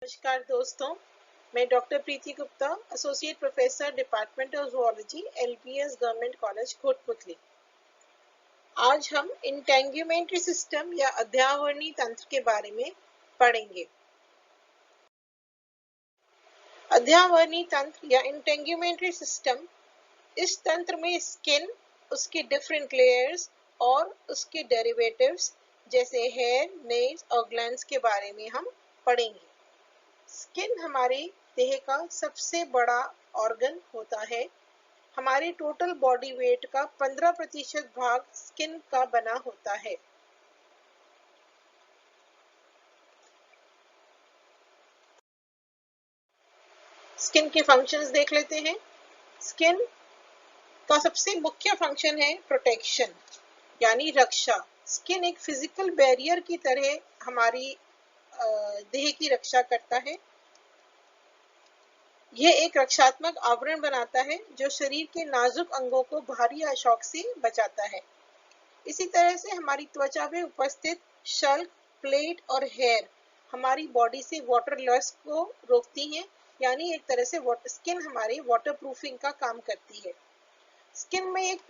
नमस्कार दोस्तों, मैं doctor Preeti Gupta, associate professor department of zoology, LBS government college Kotputli. आज हम इंटेंग्यूमेंट्री सिस्टम या अध्यावरणीय तंत्र के बारे में पढ़ेंगे। अध्यावरणीय तंत्र या इंटेंग्यूमेंट्री सिस्टम, इस तंत्र में स्किन, उसके डिफरेंट लेयर्स और उसके डेरिवेटिव्स जैसे हेयर, नेल्स और ग्लैंड्स के बारे में हम पढ़ेंगे। स्किन हमारे देह का सबसे बड़ा ऑर्गन होता है। हमारे टोटल बॉडी वेट का 15% भाग स्किन का बना होता है। स्किन के फंक्शंस देख लेते हैं। स्किन का सबसे मुख्य फंक्शन है प्रोटेक्शन यानी रक्षा। स्किन एक फिजिकल बैरियर की तरह हमारी देह की रक्षा करता है। यह एक रक्षात्मक आवरण बनाता है जो शरीर के नाजुक अंगों को बाहरी शॉक से बचाता है। इसी तरह से हमारी त्वचा में उपस्थित शल्क, प्लेट और हेयर हमारी बॉडी से वाटर लॉस को रोकती हैं, यानी एक तरह से स्किन हमारी वाटर प्रूफिंग का काम करती है। स्किन में एक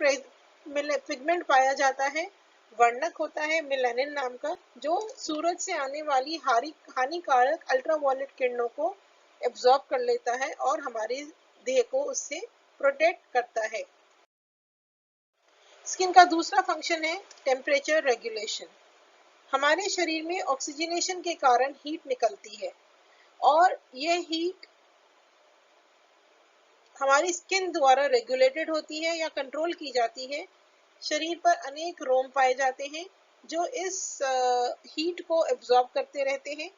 पिगमेंट पाया जाता है, वर्णक होता है मेलानिन नाम का, जो सूरज से आने वाली हानिकारक अल्ट्रावायलेट किरणों को एब्जॉर्ब कर लेता है और हमारे देह को उससे प्रोटेक्ट करता है। स्किन का दूसरा फंक्शन है टेम्परेचर रेगुलेशन। हमारे शरीर में ऑक्सीजनेशन के कारण हीट निकलती है और यह हीट हमारी स्किन द्वारा रेगुलेटेड होती है या कंट्रोल की जाती है। शरीर पर अनेक रोम पाए जाते हैं जो इस हीट को एब्जॉर्ब करते रहते हैं।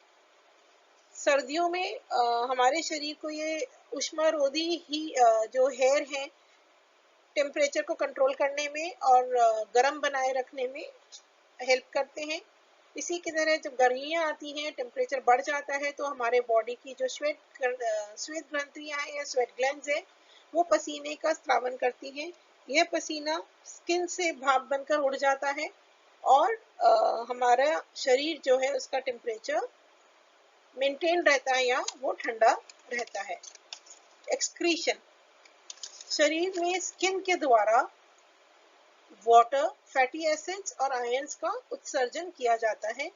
सर्दियों में हमारे शरीर को ये उष्मारोधी ही जो हेयर है टेम्परेचर को कंट्रोल करने में और गर्म बनाए रखने में हेल्प करते हैं। इसी की तरह जब गर्मियाँ आती हैं, टेम्परेचर बढ़ जाता है, तो हमारे बॉडी की जो श्वेत ग्रंथियाँ हैं या स्वेट ग्लैंड्स हैं, वो पसीने का स्रावन करती हैं। यह पसीना स्किन से भाप बनकर उड़ जाता है और हमारा शरीर जो है उसका टेम्परेचर मेंटेन रहता है या वो ठंडा रहता है। एक्सक्रीशन, शरीर में स्किन के द्वारा वाटर, फैटी एसिड्स और आयंस का उत्सर्जन किया जाता है।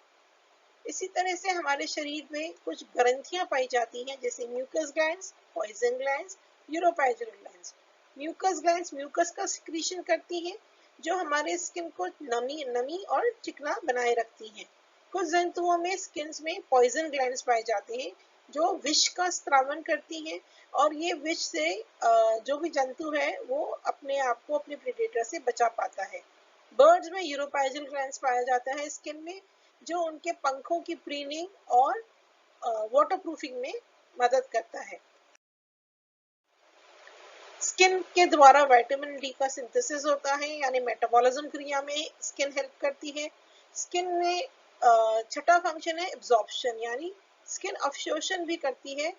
इसी तरह से हमारे शरीर में कुछ ग्रंथियां पाई जाती हैं जैसे mucus glands, poison glands, uropygial glands. Mucus glands mucus का सिक्रीशन करती हैं जो हमारे स्किन को नमी और चिकना बनाए रखती हैं। कुछ जंतुओं में स्किन में पॉइजन ग्लैंड्स पाए जाते हैं जो विष का स्त्रावन करती हैं और ये विष से जो भी जंतु है वो अपने आप को अपने प्रेडेटर से बचा पाता है। बर्ड्स में यूरोपाइजल ग्लैंड्स पाया जाता है स्किन में, जो उनके पंखों की प्रीनिंग और वाटर प्रूफिंग में मदद करता है। स्किन के द्वारा विटामिन डी का सिंथेसिस होता है, यानी मेटाबॉलिज्म क्रिया में स्किन हेल्प करती है। स्किन में छठा फंक्शन है एब्जॉर्प्शन, यानी स्किन अवशोषण भी करती है।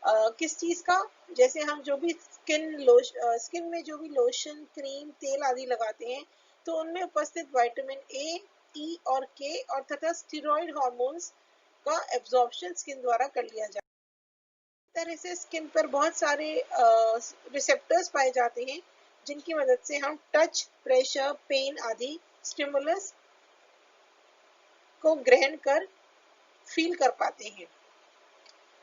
किस चीज का? जैसे हम जो भी स्किन में जो भी लोशन, क्रीम, तेल आदि लगाते हैं, तो उनमें उपस्थित विटामिन ए, ई और के और तथा स्टेरॉइड हार्मोन्स का एब्जॉर्प्शन स्किन द्वारा कर लिया जाता है। इस तरह से स्किन पर बहुत सारे रिसेप्टर्स पाए जाते हैं जिनकी मदद से हम टच, प्रेशर, पेन आदि स्टिमुलस को ग्रहण कर फील कर पाते हैं।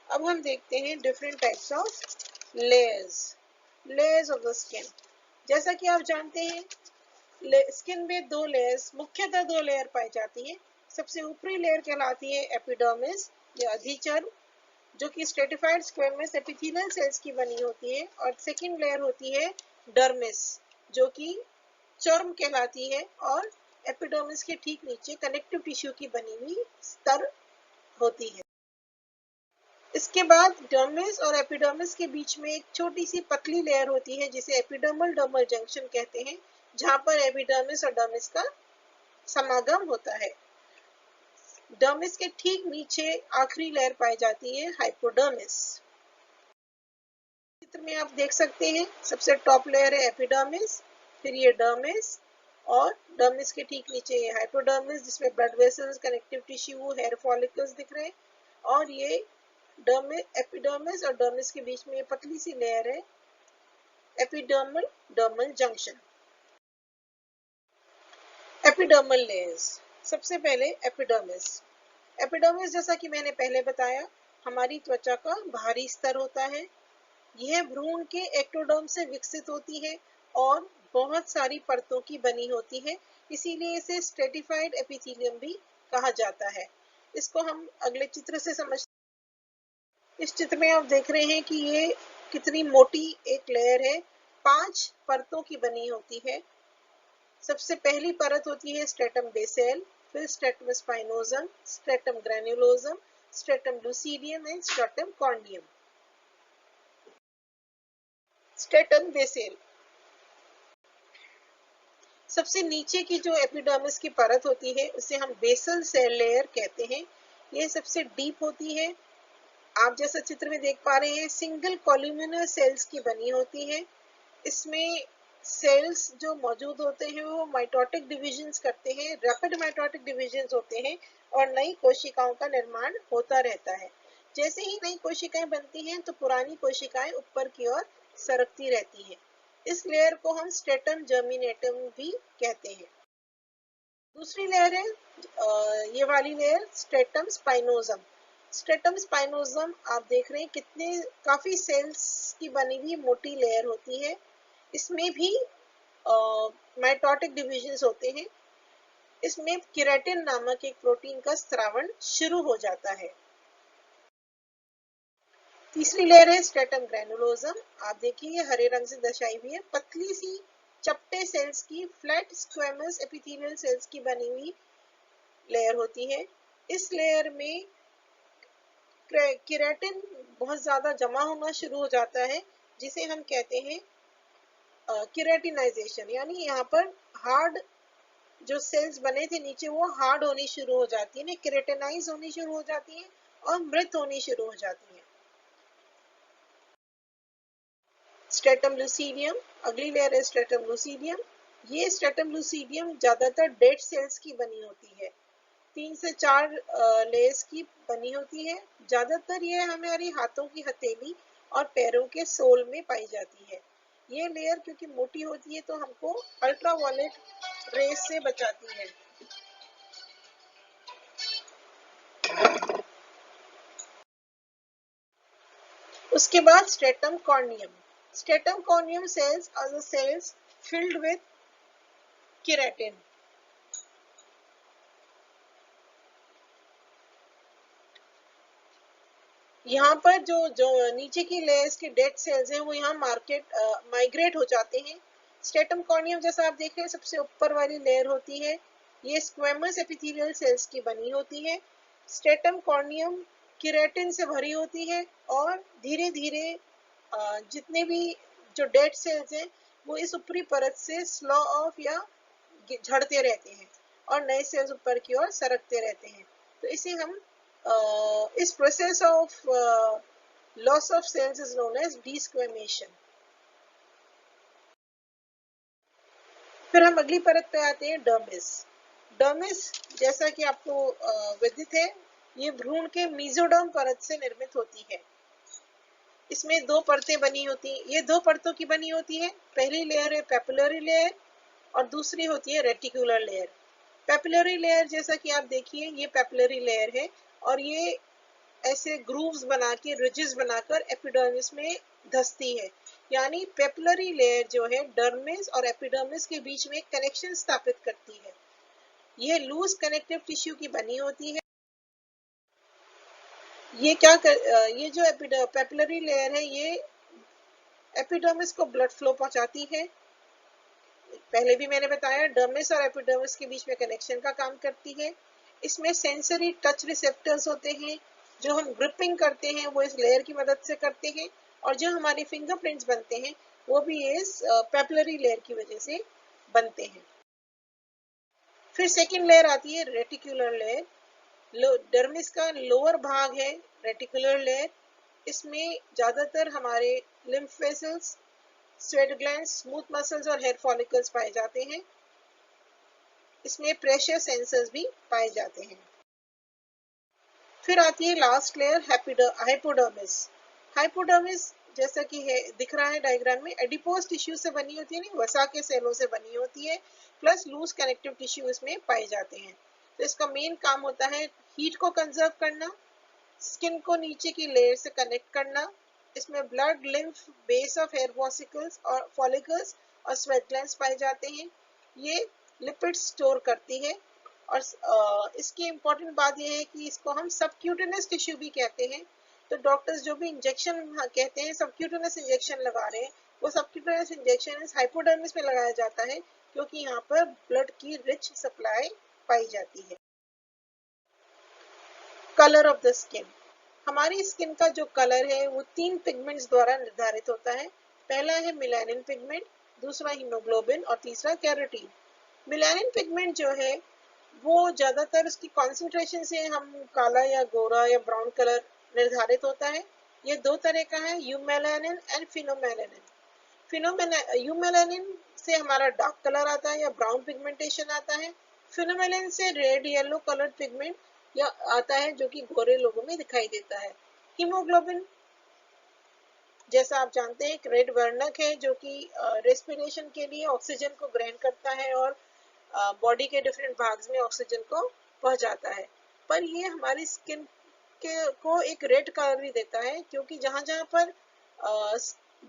अब हम देखते हैं different types of layers of the skin. जैसा कि आप जानते हैं, स्किन में मुख्यतः दो लेयर पाई जाती है। सबसे ऊपरी लेयर कहलाती है एपिडर्मिस या अधिचर्म, जो कि स्ट्रेटिफाइड स्क्वेमस एपिथेलियल सेल्स की बनी होती है, और सेकंड लेयर होती है डर्मिस, जो कि चर्म कहलाती है और एपिडर्मिस के ठीक नीचे कनेक्टिव टिश्यू की बनी हुई स्तर होती है। इसके बाद डर्मिस और एपिडर्मिस के बीच में एक छोटी सी पतली लेयर होती है जिसे एपिडर्मल डर्मल जंक्शन कहते हैं, जहां पर एपिडर्मिस और डर्मिस का समागम होता है। डर्मिस के ठीक नीचे आखिरी लेयर पाई जाती है हाइपोडर्मिस। चित्र में आप देख सकते हैं, सबसे टॉप लेयर है एपिडर्मिस, फिर ये डर्मिस और डर्मिस के ठीक नीचे ये हाइपोडर्मिस, जिसमें blood vessels, connective tissue, hair follicles दिख रहे हैं, और ये एपिडर्मिस और डर्मिस के बीच में ये पतली सी लेयर है, epidermal dermal junction. Epidermal layers, सबसे पहले एपिडर्मिस। एपिडर्मिस जैसा कि मैंने पहले बताया, हमारी त्वचा का बाहरी स्तर होता है। यह भ्रूण के एक्टोडर्म से विकसित होती है और बहुत सारी परतों की बनी होती है, इसीलिए इसे स्ट्रेटिफाइड एपिथेलियम भी कहा जाता है। इसको हम अगले चित्र से समझ। इस चित्र में आप देख रहे हैं कि ये कितनी मोटी एक लेयर है, 5 परतों की बनी होती है। सबसे पहली परत होती है स्ट्रेटम बेसेल, फिर stratum spinosum, stratum granulosum, stratum lucidum and stratum corneum. Stratum basale, सबसे नीचे की जो एपिडर्मिस की परत होती है उसे हम बेसल सेल लेयर कहते हैं। ये सबसे डीप होती है। आप जैसा चित्र में देख पा रहे हैं, सिंगल कॉलम्यूलर सेल्स की बनी होती है। इसमें सेल्स जो मौजूद होते हैं वो माइटोटिक डिविजन्स करते हैं, रैपिड माइटोटिक डिविजन्स होते हैं और नई कोशिकाओं का निर्माण होता रहता है। जैसे ही नई कोशिकाएं बनती हैं तो पुरानी कोशिकाएं ऊपर की ओर सरकती रहती हैं। इस लेयर को हम स्ट्रेटम जर्मिनेटम भी कहते हैं। दूसरी लेयर है ये वाली लेयर स्ट्रेटम स्पाइनोजम। स्ट्रेटम स्पाइनोजम आप देख रहे हैं कितने काफी सेल्स की बनी हुई मोटी लेयर होती है। इसमें भी माइटोटिक डिविजन्स होते हैं। इसमें केराटिन नामक एक प्रोटीन का स्रावण शुरू हो जाता है। तीसरी लेयर है स्ट्रेटम ग्रैन्युलोजम। आप देखिए हरे रंग से दर्शाई हुई है, पतली सी चपटे सेल्स की, फ्लैट स्क्वेमस एपिथेलियल सेल्स की बनी हुई लेयर होती है। इस लेयर में केराटिन बहुत ज्यादा जमा होना शुरू हो जाता है, जिसे हम कहते हैं केराटिनाइजेशन, यानी यहाँ पर हार्ड जो सेल्स बने थे नीचे वो हार्ड होनी शुरू हो जाती है, केराटिनाइज होनी शुरू हो जाती है और मृत होनी शुरू हो जाती है। स्ट्रेटम लूसीडियम, अगली लेयर है स्ट्रेटम लूसीडियम। ये स्ट्रेटम लूसीडियम ज्यादातर डेड सेल्स की बनी होती है, 3 से 4 लेयर्स की बनी होती है। ज्यादातर ये हमारी हाथों की हथेली और पैरों के सोल में पाई जाती है। ये लेयर क्योंकि मोटी होती है तो हमको अल्ट्रावायलेट रेस से बचाती है। उसके बाद stratum corneum. Stratum corneum cells are the cells filled with keratin. यहाँ पर जो नीचे की लेयर्स के डेड सेल्स हैं वो यहाँ माइग्रेट हो जाते हैं। स्ट्रेटम कॉर्नियम जैसा आप देख रहे हैं सबसे ऊपर वाली लेयर होती है, ये स्क्वेमस एपिथेलियल सेल्स की बनी होती है। स्ट्रेटम कॉर्नियम केराटिन से भरी होती है और धीरे धीरे जितने भी जो डेड सेल्स हैं वो इस ऊपरी परत से स्लो ऑफ या झड़ते रहते हैं और नए सेल्स ऊपर की ओर सरकते रहते हैं। तो इसे हम इस process of loss of cells is known as desquamation. फिर हम अगली परत पे आते हैं डर्मिस। डर्मिस जैसा कि आपको विदित है, ये भ्रूण के मेसोडर्म परत से निर्मित होती है। इसमें 2 परतें बनी होती हैं, ये 2 परतों की बनी होती है। पहली लेयर है पेपिलरी लेयर और दूसरी होती है रेटिकुलर लेयर। पेपिलरी लेयर जैसा कि आप देखिए ये पेपिलरी लेयर है और ये ऐसे ग्रूव्स बना के रिजेस बनाकर एपिडर्मिस में धसती है, यानी पेपिलरी लेयर जो है डर्मिस और एपिडर्मिस के बीच में कनेक्शन स्थापित करती है। यह लूज कनेक्टिव टिश्यू की बनी होती है। ये ये जो पेपिलरी लेयर है ये एपिडर्मिस को ब्लड फ्लो पहुंचाती है। पहले भी मैंने बताया डर्मिस और एपिडर्मिस के बीच में कनेक्शन का काम करती है। इसमें सेंसरी टच रिसेप्टर्स होते हैं, जो हम ग्रिपिंग करते हैं वो इस लेयर की मदद से करते हैं और जो हमारे फिंगरप्रिंट्स बनते हैं वो भी इस पेपिलरी लेयर की वजह से बनते हैं। फिर सेकेंड लेयर आती है रेटिकुलर लेयर। डर्मिस का लोअर भाग है रेटिकुलर लेयर। इसमें ज्यादातर हमारे lymph vessels, sweat glands, smooth muscles और हेयर फॉलिकल्स पाए जाते हैं। इसमें प्रेशर सेंसर्स भी पाए जाते हैं। फिर आती है लास्ट लेयर हाइपोडर्मिस। हाइपोडर्मिस जैसा कि है दिख रहा है डायग्राम में, एडिपोज टिश्यू से बनी होती है, नहीं वसा के सेलों से बनी होती है, प्लस लूज कनेक्टिव टिश्यू इसमें पाए जाते हैं। तो इसका मेन काम होता है हीट को कंजर्व करना, स्किन को नीचे की लेयर से कनेक्ट करना। इसमें blood, lymph, base of hair follicles और स्वेट ग्लैंड्स पाए जाते हैं। ये लिपिड स्टोर करती है। और इसकी इम्पोर्टेंट बात यह है कि इसको हम सबक्यूटेनियस टिश्यू भी कहते हैं। तो डॉक्टर्स जो भी इंजेक्शन कहते हैं सबक्यूटेनियस इंजेक्शन लगा रहे हैं, वो सबक्यूटेनियस इंजेक्शन इस हाइपोडर्मिस में लगाया जाता है, क्योंकि यहाँ पर ब्लड की रिच सप्लाई पाई जाती है। Colour of the skin. हमारी स्किन का जो कलर है वो 3 पिगमेंट्स द्वारा निर्धारित होता है। पहला है मेलानिन पिगमेंट, दूसरा हीमोग्लोबिन और तीसरा कैरोटीन। मेलानिन पिगमेंट जो है वो ज्यादातर उसकी कॉन्सेंट्रेशन से हम काला या गोरा या ब्राउन कलर निर्धारित होता है। ये दो तरह का है, यूमेलानिन एंड फिनोमेलानिन। यूमेलानिन से हमारा डार्क कलर आता है या ब्राउन पिगमेंटेशन आता है। फिनोमेलानिन से रेड येलो कलर पिगमेंट या आता है, जो कि गोरे लोगों में दिखाई देता है। हीमोग्लोबिन जैसा आप जानते हैं एक रेड वर्णक है, जो कि रेस्पिरेशन के लिए ऑक्सीजन को ग्रहण करता है और बॉडी के डिफरेंट भाग में ऑक्सीजन को पहुंचाता है। पर ये हमारी स्किन को एक रेड कलर भी देता है, क्योंकि जहां जहां पर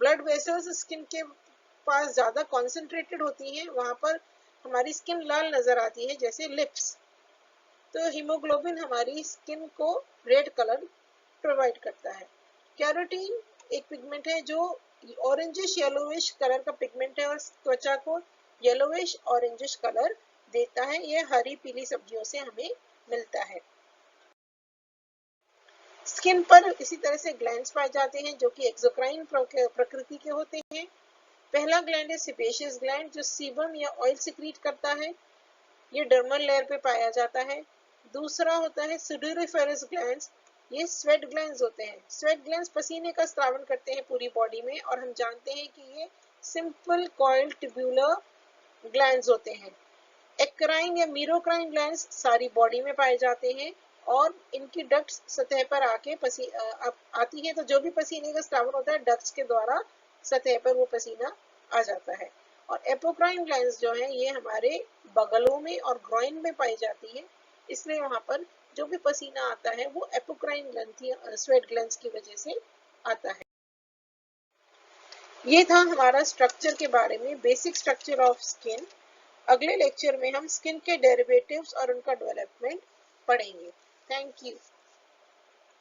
ब्लड वेसल्स स्किन के पास ज्यादा कॉन्सेंट्रेटेड होती हैं, वहां पर हमारी स्किन लाल नजर आती है, जैसे लिप्स। तो हीमोग्लोबिन हमारी स्किन को रेड कलर प्रोवाइड करता है। कैरोटीन एक पिगमेंट है जो ऑरेंजिश येलोविश कलर का पिगमेंट है और त्वचा को येलोविश ऑरेंजिश कलर देता है। यह हरी पीली सब्जियों से हमें मिलता है। स्किन पर इसी तरह से ग्लैंड्स पाए जाते हैं, जो कि एक्सोक्राइन प्रकृति के होते हैं। पहला ग्लैंड है सेबेशियस ग्लैंड, जो सीबम या ऑयल सिक्रीट करता है। ये डर्मल लेयर पे पाया जाता है। दूसरा होता है सुडोरिफेरस ग्लैंड्स। ये स्वेट ग्लैंड्स होते हैं। स्वेट ग्लैंड्स पसीने का स्रावन करते हैं पूरी बॉडी में, और हम जानते हैं कि ये सिंपल कॉइल ट्यूबुलर ग्लैंड्स होते हैं। एक्राइन या मीरोक्राइन ग्लैंड्स सारी बॉडी में पाए जाते हैं, और इनकी डक्ट्स सतह पर आके आती है, तो जो भी पसीने का स्रावन होता है डक्ट्स के द्वारा सतह पर वो पसीना आ जाता है। और एपोक्राइन ग्लैंड्स जो है ये हमारे बगलों में और ग्रोइन में पाई जाती है, इसलिए वहां पर जो भी पसीना आता है वो एपोक्राइन ग्लैंड स्वेट ग्लैंड्स की वजह से आता है। ये था हमारा स्ट्रक्चर के बारे में, बेसिक स्ट्रक्चर ऑफ स्किन। अगले लेक्चर में हम स्किन के डेरिवेटिव्स और उनका डेवलपमेंट पढ़ेंगे। Thank you.